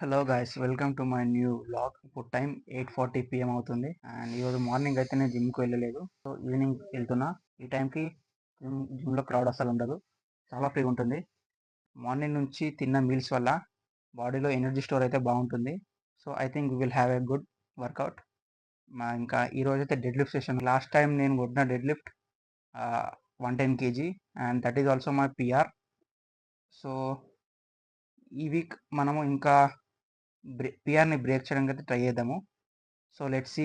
Hello guys, welcome to my new vlog. ఇప్పుడు time 8:40 PM అవుతుంది. And ఈరోజు morning అయితే నేను జిమ్కి వెళ్ళలేదు. సో ఈవినింగ్ వెళ్తున్నా. ఈ టైంకి జిమ్లో క్రౌడ్ అసలు ఉండదు, చాలా ఫ్రీగా ఉంటుంది. మార్నింగ్ నుంచి తిన్న మీల్స్ వల్ల బాడీలో ఎనర్జీ స్టోర్ అయితే బాగుంటుంది. So I think we will have a good workout. ఇంకా ఈరోజు అయితే dead lift session. Last time నేను కొట్టిన dead lift 110 kg and that is also my PR. So ఈ వీక్ మనము ఇంకా పిఆర్ని బ్రేక్ చేయడానికి అయితే ట్రై చేద్దాము. So let's see.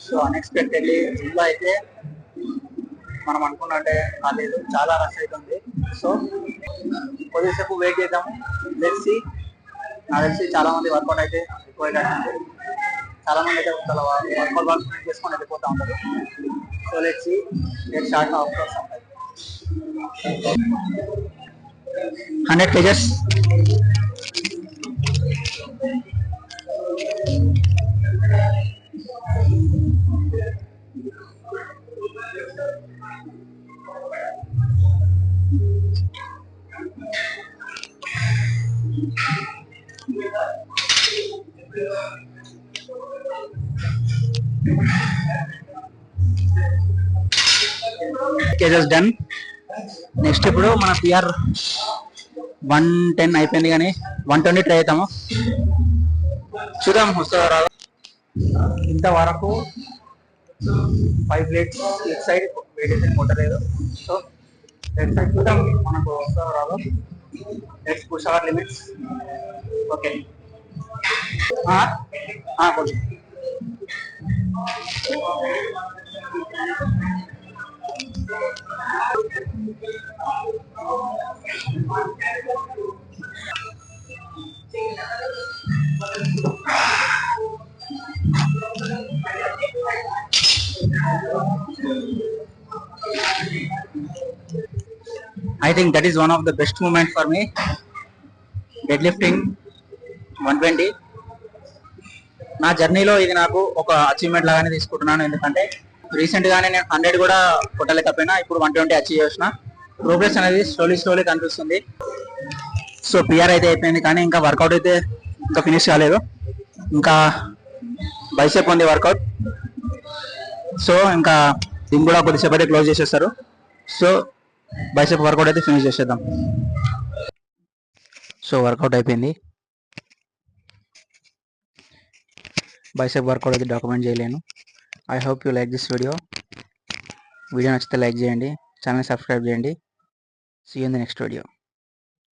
So unexpectedly జిమ్లో అయితే మనం అనుకున్నట్టే కాలేదు, చాలా రష్ అవుతుంది. సో కొద్దిసేపు వెయిట్ చేద్దాము, లెట్స్ సీ. నాకు తెలిసి చాలా మంది వర్కౌట్ అయితే ఎక్కువ చాలా మంది అయితే వర్కౌట్ చేసుకొని వెళ్ళిపోతూ ఉంటారు. So let's see, let start of course. 100 kgs. kgs done. Next ఇప్పుడు మన పిఆర్ 110 అయిపోయింది, కానీ 120 ట్రై అవుతాము. చూద్దాం వస్తుందో రాదో. ఇంతవరకు 5 ప్లేట్స్ ఇటు సైడ్ వెయిట్ అయితే కొట్టలేదు. సో లెఫ్ట్ సైడ్ చూద్దాం మనకు వస్తుందో రాదో. Let's push our limits. Okay కొంచెం I think that is one of the best moment for me, deadlifting 120. నా జర్నీలో ఇది నాకు ఒక అచీవ్మెంట్ లాగానే తీసుకుంటున్నాను. ఎందుకంటే రీసెంట్ గానే నేను 100 కూడా కొట్టలేకపోయినా, ఇప్పుడు 120 అచీవ్ చేసిన. ప్రోగ్రెస్ అనేది స్లోలీ కనిపిస్తుంది. సో పిఆర్ అయితే అయిపోయింది, కానీ ఇంకా వర్కౌట్ అయితే ఇంకా ఫినిష్ కాలేదు. ఇంకా బైసెప్ ఉంది వర్కౌట్. సో ఇంకా జిమ్ కూడా కొద్దిసేపు అయితే క్లోజ్ చేసేస్తారు. సో బైసెప్ వర్కౌట్ అయితే ఫినిష్ చేసేద్దాం. సో వర్కౌట్ అయిపోయింది. బైసెప్ వర్కౌట్ అయితే డాక్యుమెంట్ చేయలేను. I hope you like this video. Video నచ్చితే లైక్ చేయండి, ఛానల్ సబ్స్క్రైబ్ చేయండి. See you in the next video.